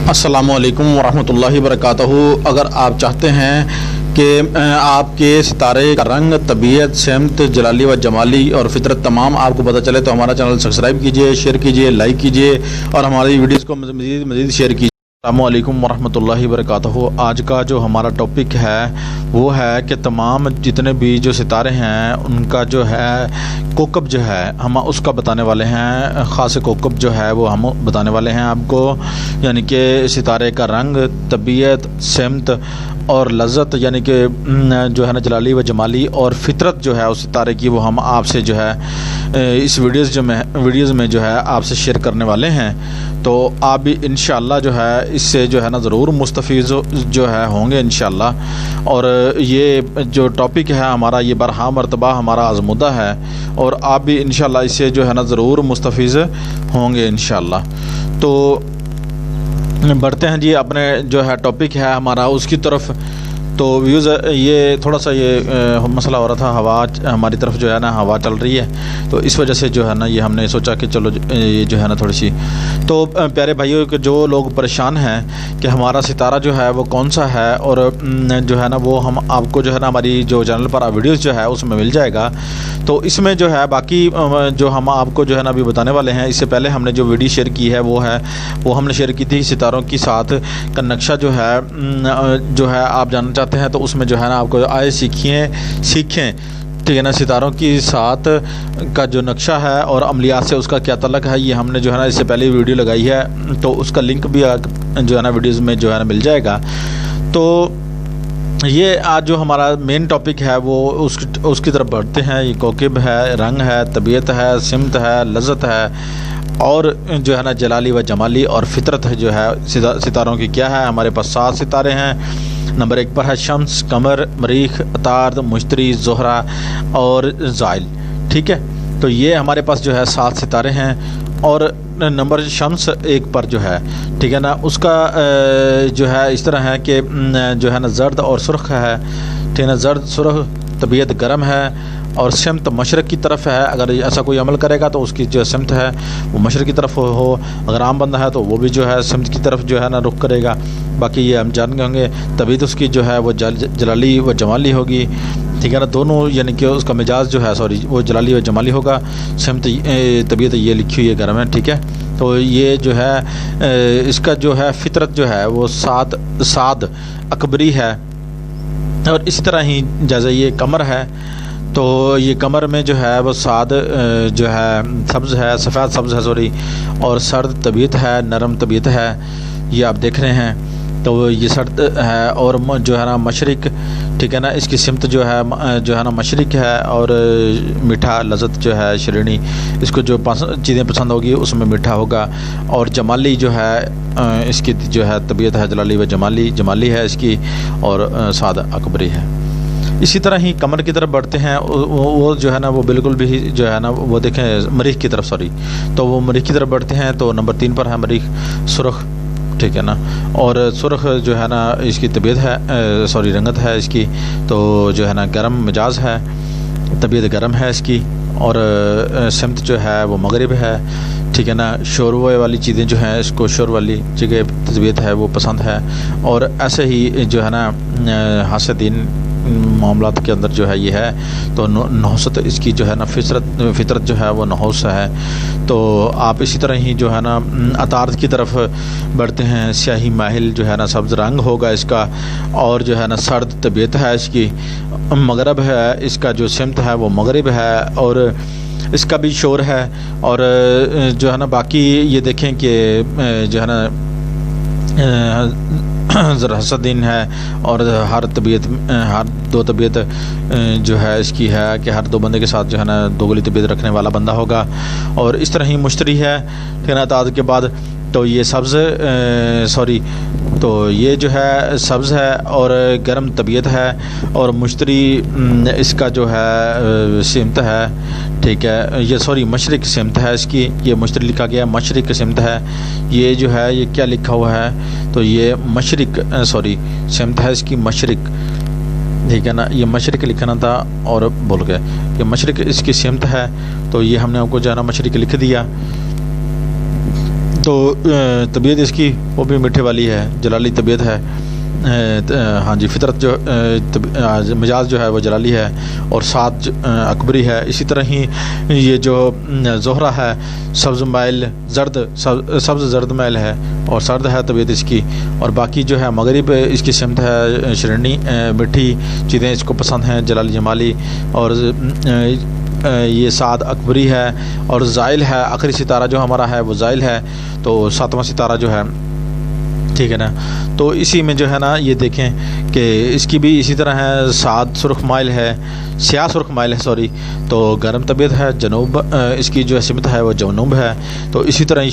السلام علیکم ورحمۃ اللہ وبرکاتہ۔ اگر آپ چاہتے ہیں کہ آپ کے ستارے کا رنگ، طبیعت، سمت، جلالی و جمالی اور فطرت تمام آپ کو پتہ چلے تو ہمارا چینل سبسکرائب کیجئے، شیئر کیجئے، لائک کیجئے اور ہماری ویڈیوز کو مزید شیئر کیجئے۔ السلام علیکم ورحمۃ اللہ وبرکاتہ۔ آج کا جو ہمارا ٹاپک ہے وہ ہے کہ تمام جتنے بھی جو ستارے ہیں ان کا جو ہے کوکب جو ہے ہم اس کا بتانے والے ہیں، خاص کوکب جو ہے وہ ہم بتانے والے ہیں آپ کو، یعنی کہ ستارے کا رنگ، طبیعت، سمت اور لذت، یعنی کہ جو ہے نا جلالی و جمالی اور فطرت جو ہے اس ستارے کی، وہ ہم آپ سے جو ہے اس ویڈیوز میں جو ہے آپ سے شیئر کرنے والے ہیں۔ تو آپ بھی انشاءاللہ جو ہے اس سے جو ہے نا ضرور مستفید جو ہے ہوں گے انشاءاللہ۔ اور یہ جو ٹاپک ہے ہمارا یہ برہا مرتبہ ہمارا آزمودہ ہے اور آپ بھی انشاءاللہ اس سے جو ہے نا ضرور مستفید ہوں گے انشاءاللہ۔ تو بڑھتے ہیں جی اپنے جو ہے ٹاپک ہے ہمارا اس کی طرف۔ تو ویوز یہ تھوڑا سا یہ مسئلہ ہو رہا تھا، ہوا ہماری طرف جو ہے نا ہوا چل رہی ہے تو اس وجہ سے جو ہے نا یہ ہم نے سوچا کہ چلو یہ جو ہے نا تھوڑی سی۔ تو پیارے بھائیوں کہ جو لوگ پریشان ہیں کہ ہمارا ستارہ جو ہے وہ کون سا ہے اور جو ہے نا وہ ہم آپ کو جو ہے نا ہماری جو چینل پر ویڈیوز جو ہے اس میں مل جائے گا۔ تو اس میں جو ہے باقی جو ہم آپ کو جو ہے نا ابھی بتانے والے ہیں، اس سے پہلے ہم نے جو ویڈیو شیئر کی ہے وہ ہم نے شیئر کی تھی ستاروں کی ساتھ کا نقشہ جو ہے آپ جاننا چاہتے ہیں تو اس میں جو ہے نا آپ کو آئے سیکھیں ٹھیک ہے نا، ستاروں کی ساتھ کا جو نقشہ ہے اور عملیات سے اس کا کیا تعلق ہے، یہ ہم نے جو ہے نا اس سے پہلے ویڈیو لگائی ہے تو اس کا لنک بھی جو ہے نا ویڈیوز میں جو ہے نا مل جائے گا۔ تو یہ آج جو ہمارا مین ٹاپک ہے وہ اس کی طرف بڑھتے ہیں۔ یہ کوکب ہے، رنگ ہے، طبیعت ہے، سمت ہے، لذت ہے اور جو ہے نا جلالی و جمالی اور فطرت ہے جو ہے ستاروں کی کیا ہے۔ ہمارے پاس 7 ستارے ہیں۔ نمبر 1 پر ہے شمس، قمر، مریخ، عطارد، مشتری، زہرہ اور زحل، ٹھیک ہے۔ تو یہ ہمارے پاس جو ہے 7 ستارے ہیں اور نمبر شمس 1 پر جو ہے ٹھیک ہے نا، اس کا جو ہے اس طرح ہے کہ جو ہے نا زرد اور سرخ ہے ٹھیک ہے نا، زرد سرخ، طبیعت گرم ہے اور سمت مشرق کی طرف ہے۔ اگر ایسا کوئی عمل کرے گا تو اس کی جو سمت ہے وہ مشرق کی طرف ہو، اگر عام بندہ ہے تو وہ بھی جو ہے سمت کی طرف جو ہے نا رخ کرے گا۔ باقی یہ ہم جان گے ہوں گے۔ طبیعت اس کی جو ہے وہ جلالی و جمالی ہوگی ٹھیک ہے نا، دونوں یعنی کہ اس کا مزاج جو ہے وہ جلالی و جمالی ہوگا۔ سمت طبیعت یہ لکھی ہوئی ہے گرم ہے ٹھیک ہے۔ تو یہ جو ہے اس کا جو ہے فطرت جو ہے وہ سعد اکبری ہے اور اسی طرح ہی جیسے یہ قمر ہے تو یہ قمر میں جو ہے وہ سعد جو ہے سبز ہے، سفید سبز ہے اور سرد طبیعت ہے، نرم طبیعت ہے، یہ آپ دیکھ رہے ہیں۔ تو یہ سرد ہے اور جو ہے نا مشرق ٹھیک ہے نا، اس کی سمت جو ہے نا مشرق ہے اور میٹھا، لذت جو ہے شیرینی، اس کو جو چیزیں پسند ہوگی اس میں میٹھا ہوگا۔ اور جمالی جو ہے اس کی جو ہے طبیعت ہے جلالی و جمالی ہے اس کی اور سعد اکبری ہے۔ اسی طرح ہی قمر کی طرف بڑھتے ہیں، وہ جو ہے نا وہ بالکل بھی جو ہے نا وہ دیکھیں مریخ کی طرف تو وہ مریخ کی طرف بڑھتے ہیں۔ تو نمبر 3 پر ہے مریخ، سرخ ٹھیک ہے نا، اور سرخ جو ہے نا اس کی طبیعت ہے رنگت ہے اس کی، تو جو ہے نا گرم مزاج ہے، طبیعت گرم ہے اس کی اور سمت جو ہے وہ مغرب ہے ٹھیک ہے نا۔ شوربے والی چیزیں جو ہیں اس کو شور والی جگہ طبیعت ہے وہ پسند ہے اور ایسے ہی جو ہے نا حاسدین معاملات کے اندر جو ہے یہ ہے۔ تو نحوست اس کی جو ہے نا فطرت جو ہے وہ نحوس ہے۔ تو آپ اسی طرح ہی جو ہے نا عطارد کی طرف بڑھتے ہیں۔ سیاہی ماہل جو ہے نا سبز رنگ ہوگا اس کا اور جو ہے نا سرد طبیعت ہے اس کی، مغرب ہے اس کا جو سمت ہے وہ مغرب ہے اور اس کا بھی شور ہے۔ اور جو ہے نا باقی یہ دیکھیں کہ جو ہے نا ذرا حسدین ہے اور ہر 2 طبیعت جو ہے اس کی ہے کہ ہر 2 بندے کے ساتھ جو ہے نا 2 گلی طبیعت رکھنے والا بندہ ہوگا۔ اور اس طرح ہی مشتری ہے ٹھیک ہے نا عطارد کے بعد، تو یہ تو یہ جو ہے سبز ہے اور گرم طبیعت ہے اور مشتری اس کا جو ہے سمت ہے ٹھیک ہے، یہ مشرق سمت ہے اس کی، یہ مشتری لکھا گیا ہے، مشرق سمت ہے۔ یہ جو ہے یہ کیا لکھا ہوا ہے تو یہ مشرق سمت ہے اس کی، مشرق ٹھیک ہے نا، یہ مشرق لکھنا تھا اور بھول گئے، یہ مشرق اس کی سمت ہے تو یہ ہم نے آپ کو جو ہے نا مشرق لکھ دیا۔ تو طبیعت اس کی وہ بھی میٹھے والی ہے، جلالی طبیعت ہے، ہاں جی، فطرت جو مجاز جو ہے وہ جلالی ہے، اور 7 اکبری ہے۔ اسی طرح ہی یہ جو زہرہ ہے سبز مائل سبز زرد مائل ہے اور سرد ہے طبیعت اس کی، اور باقی جو ہے مغرب اس کی سمت ہے، شرنی میٹھی چیزیں اس کو پسند ہیں، جلالی جمالی، اور یہ 7 اکبری ہے، اور زائل ہے، آخری ستارہ جو ہمارا ہے وہ زائل ہے، تو 7واں ستارہ جو ہے، ٹھیک ہے نا۔ تو اسی میں جو ہے نا یہ دیکھیں کہ اس کی بھی اسی طرح ہے، 7 سرخ مائل ہے، سیاہ سرخ مائل ہے سوری، تو گرم طبیعت ہے، جنوب اس کی جو سمت ہے وہ جنوب ہے۔ تو اسی طرح ہی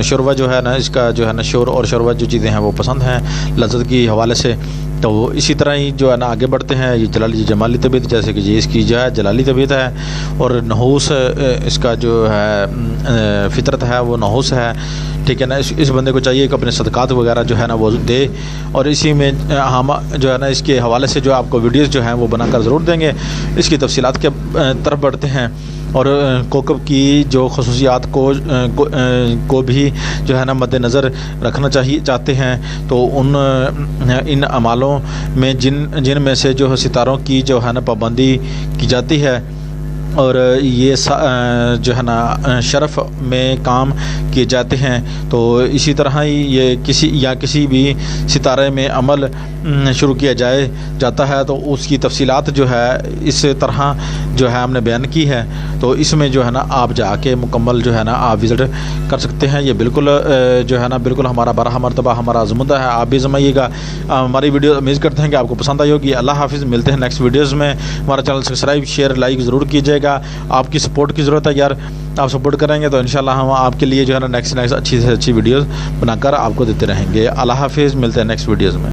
شوربہ جو ہے نا اس کا جو ہے نا شور اور شوربہ جو چیزیں ہیں وہ پسند ہیں لذت کی حوالے سے۔ تو اسی طرح ہی جو ہے نا آگے بڑھتے ہیں، یہ جلالی جمالی طبیعت، جیسے کہ یہ اس کی جو ہے جلالی طبیعت ہے، اور نحوس اس کا جو ہے فطرت ہے وہ نحوس ہے، ٹھیک ہے نا۔ اس بندے کو چاہیے کہ اپنے صدقات وغیرہ جو ہے نا وہ دے، اور اسی میں ہم جو ہے نا اس کے حوالے سے جو آپ کو ویڈیوز جو ہیں وہ بنا کر ضرور دیں گے۔ اس کی تفصیلات کے طرف بڑھتے ہیں، اور کوکب کی جو خصوصیات کو بھی جو ہے نا مد نظر رکھنا چاہتے ہیں، تو ان اعمالوں میں جن میں سے جو ستاروں کی جو ہے نا پابندی کی جاتی ہے، اور یہ جو ہے نا شرف میں کام کیے جاتے ہیں، تو اسی طرح ہی یہ کسی بھی ستارے میں عمل شروع کیا جاتا ہے تو اس کی تفصیلات جو ہے اس طرح جو ہے ہم نے بیان کی ہے۔ تو اس میں جو ہے نا آپ جا کے مکمل جو ہے نا آپ وزٹ کر سکتے ہیں۔ یہ بالکل جو ہے نا بالکل ہمارا 12 مرتبہ ہمارا عزمدہ ہے، آپ بھی آزمائیے گا۔ ہماری ویڈیو امید کرتے ہیں کہ آپ کو پسند آئی ہوگی۔ اللہ حافظ، ملتے ہیں نیکسٹ ویڈیوز میں۔ ہمارا چینل سبسکرائب، شیئر، لائک ضرور کیجیے گا، آپ کی سپورٹ کی ضرورت ہے یار، آپ سپورٹ کریں گے تو انشاءاللہ ہم آپ کے لیے جو ہے نا نیکسٹ اچھی سے اچھی ویڈیوز بنا کر آپ کو دیتے رہیں گے۔ اللہ حافظ، ملتے ہیں نیکسٹ ویڈیوز میں۔